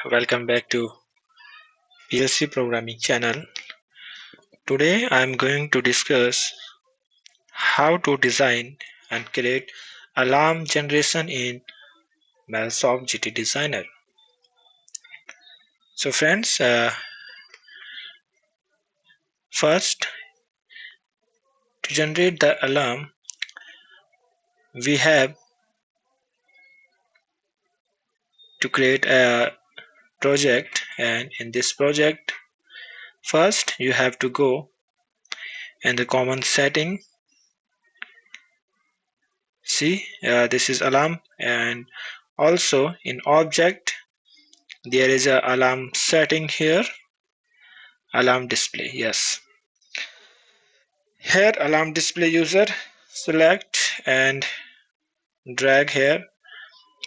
welcome back to PLC programming channel. Today I am going to discuss how to design and create alarm generation in MuleSoft GT Designer. So friends, first to generate the alarm we have to create a project, and in this project first you have to go in the common setting. See, this is alarm, and also in object there is a alarm setting here, alarm display. Yes, here alarm display user, select and drag here,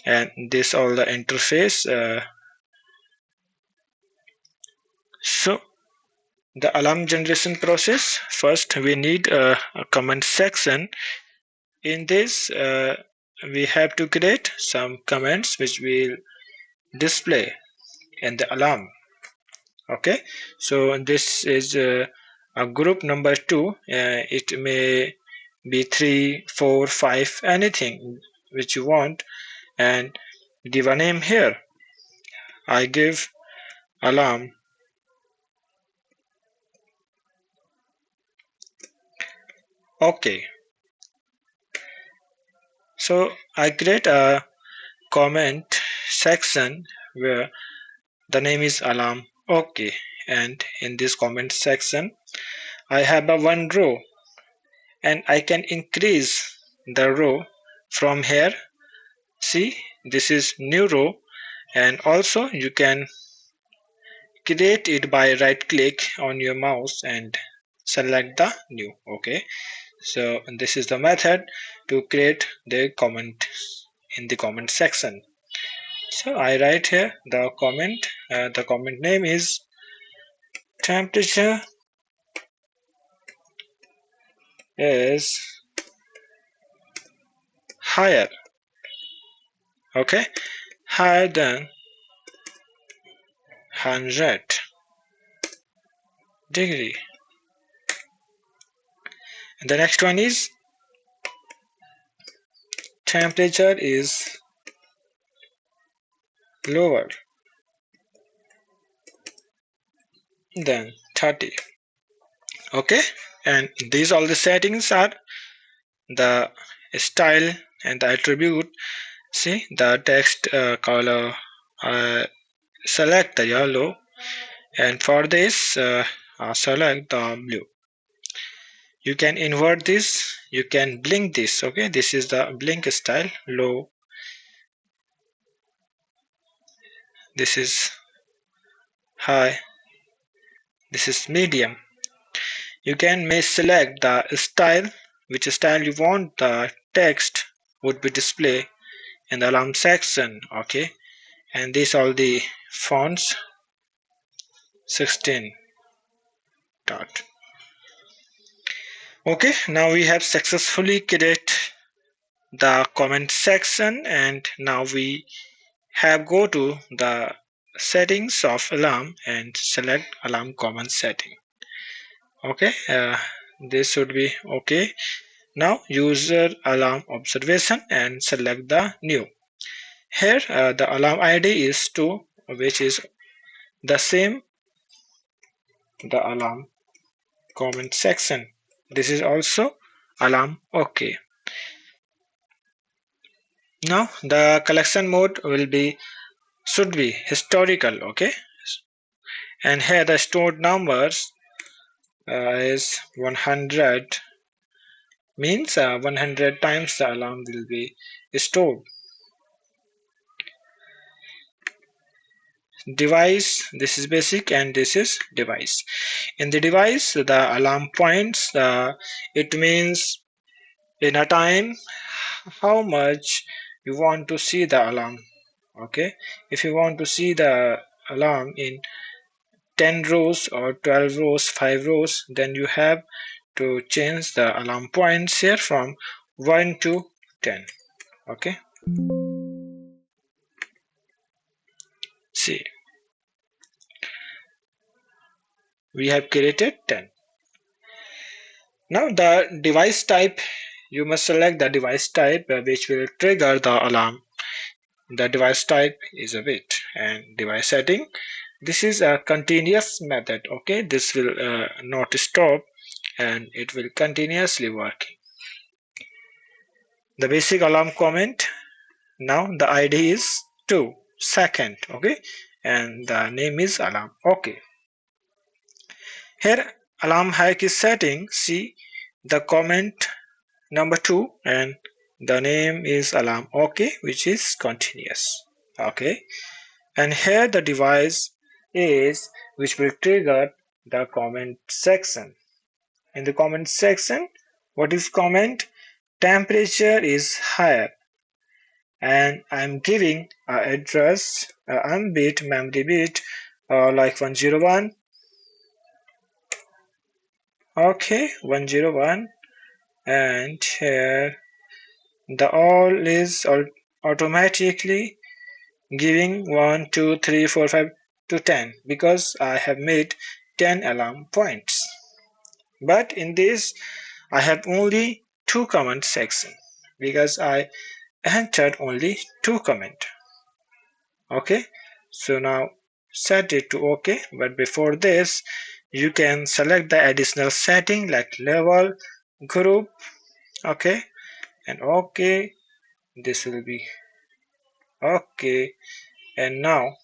and this all the interface. So the alarm generation process, first we need a comment section. In this we have to create some comments which will display in the alarm. Okay, so this is a group number 2. It may be 3, 4, 5, anything which you want, and give a name here. I give alarm. Okay, so I create a comment section where the name is alarm. Okay, and in this comment section I have a one row, and I can increase the row from here. See, this is new row, and also you can create it by right click on your mouse and select the new. Okay, so this is the method to create the comment in the comment section. So I write here the comment name is temperature is higher. Okay, higher than 100 degree. And the next one is temperature is lower than 30. Okay, and these all the settings are the style and the attribute. See, the text color, select the yellow, and for this select the blue. You can invert this, you can blink this. Okay, this is the blink style, low, this is high, this is medium. You may select the style, which style you want the text would be displayed in the alarm section. Okay, and these all the fonts 16 dot. Okay, now we have successfully created the comment section, and now we have go to the settings of alarm and select alarm common setting. Okay, this should be okay. Now user alarm observation and select the new. Here the alarm ID is 2, which is the same the alarm comment section. This is also alarm. Okay, now the collection mode should be historical. Okay, and here the stored numbers is 100, means 100 times the alarm will be stored. Device, this is basic, and this is device. In the device the alarm points, it means in a time how much you want to see the alarm. Okay, if you want to see the alarm in 10 rows or 12 rows, 5 rows, then you have to change the alarm points here from 1 to 10. Okay, see, we have created 10. Now the device type, you must select the device type which will trigger the alarm. The device type is a bit, and device setting, this is a continuous method. Okay, this will not stop and it will continuously working. The basic alarm comment, now the ID is 2 second. Okay, and the name is alarm. Okay, here alarm hierarchy setting, see the comment number 2 and the name is alarm. Okay, which is continuous. Okay, and here the device is which will trigger the comment section. In the comment section, what is comment? Temperature is higher, and I'm giving a address, bit, memory bit, like 101. Okay, 101, and here the all is automatically giving 1, 2, 3, 4, 5 to 10 because I have made 10 alarm points. But in this I have only 2 comment section because I entered only 2 comment. Okay, so now set it to OK, but before this you can select the additional setting like level, group. Okay, and OK, this will be OK. And now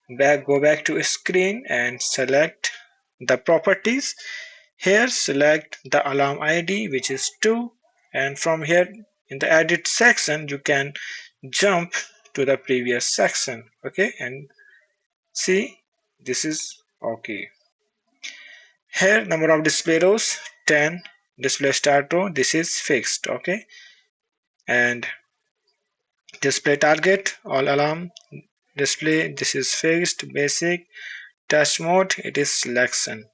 go back to screen and select the properties. Here select the alarm ID which is 2, and from here in the edit section you can jump to the previous section. Okay, and see this is okay. Here number of display rows 10, display start row, this is fixed. Okay, and display target all alarm display, this is fixed. Basic test mode, it is selection,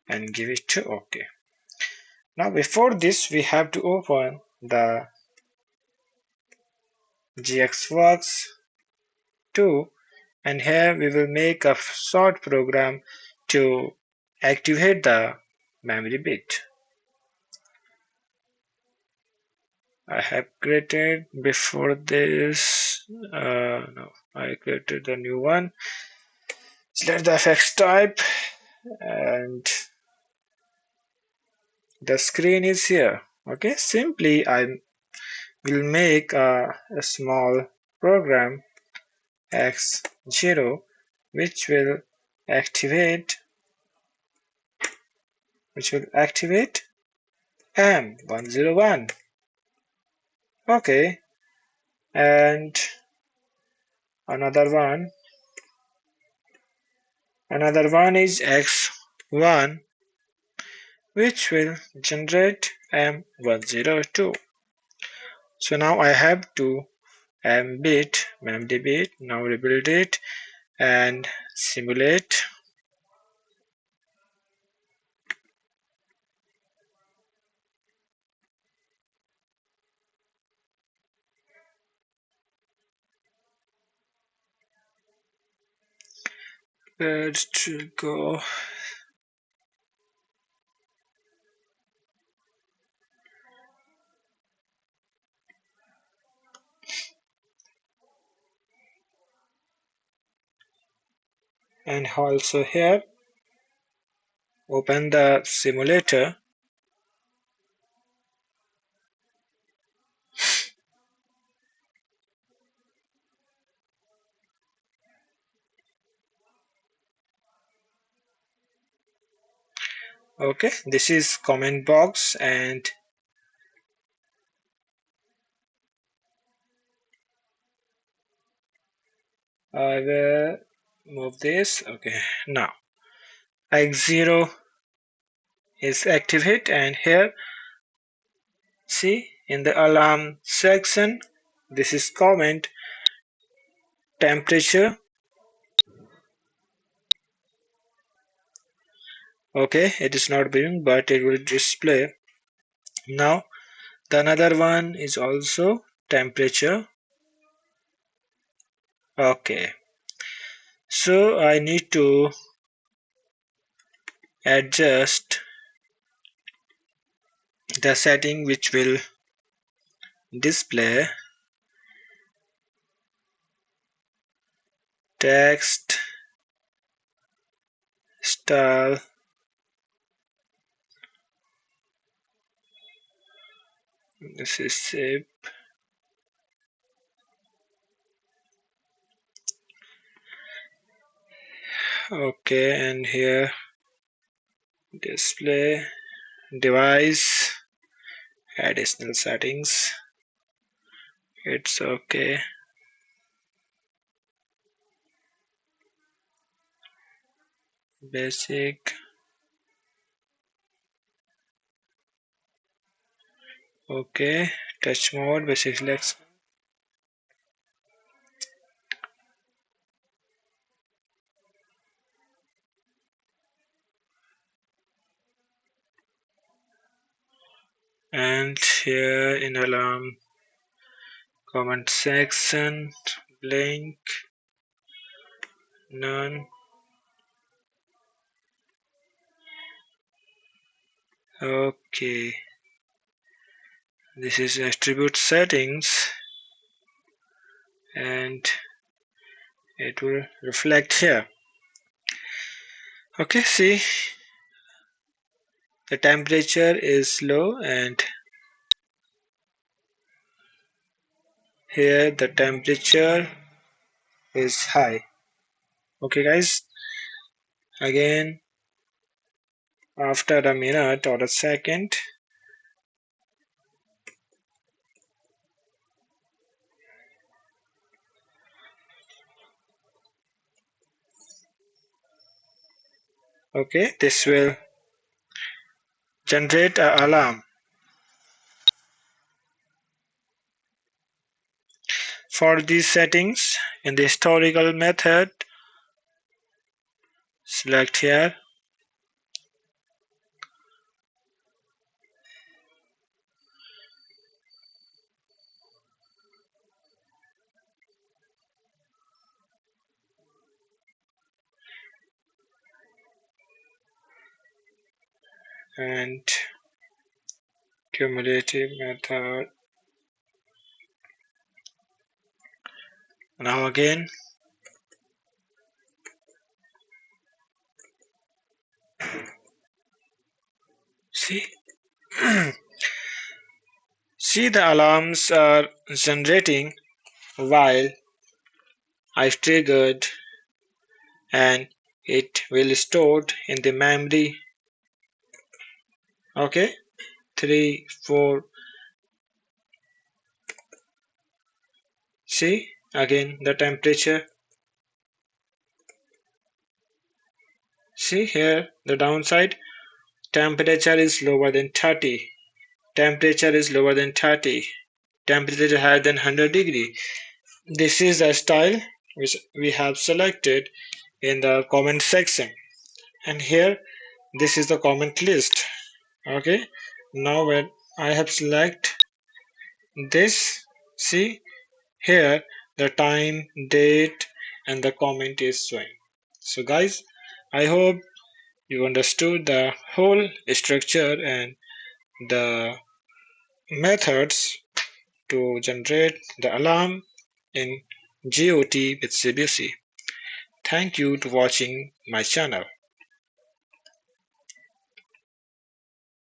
and give it to OK. Now before this we have to open the GXWorks 2, and here we will make a short program to activate the memory bit. I have created before this, no, I created a new one. Select the FX type and the screen is here. Okay, simply I will make a small program X0 which will activate M101. Okay, and another one is X1 which will generate M102. So now I have to M bit, memory bit. Now rebuild it and simulate. Where to go? And also here open the simulator. Okay, this is comment box, and I will move this. Okay, now X0 is activate, and here see in the alarm section this is comment temperature. Okay, it is not being, but it will display. Now the another one is also temperature. Okay, so I need to adjust the setting which will display text style. This is shape. Okay, and here display device additional settings. It's okay. Basic. Okay, touch mode, basic selection. And here in alarm comment section, blink, none. Okay, this is attribute settings, and it will reflect here. Okay, see, the temperature is low and here the temperature is high. Okay guys, again after a minute or a second, okay, this will generate an alarm. For these settings, in the historical method, select here and cumulative method. Now again, see, see the alarms are generating while I've triggered, and it will stored in the memory. Okay, 3, 4. See again the temperature. See here the downside. Temperature is lower than 30. Temperature is lower than 30. Temperature is higher than 100 degree. This is the style which we have selected in the comment section, and here this is the comment list. Okay, now when I have select this, see here the time, date, and the comment is showing. So guys, I hope you understood the whole structure and the methods to generate the alarm in GOT with CBC. Thank you to watching my channel.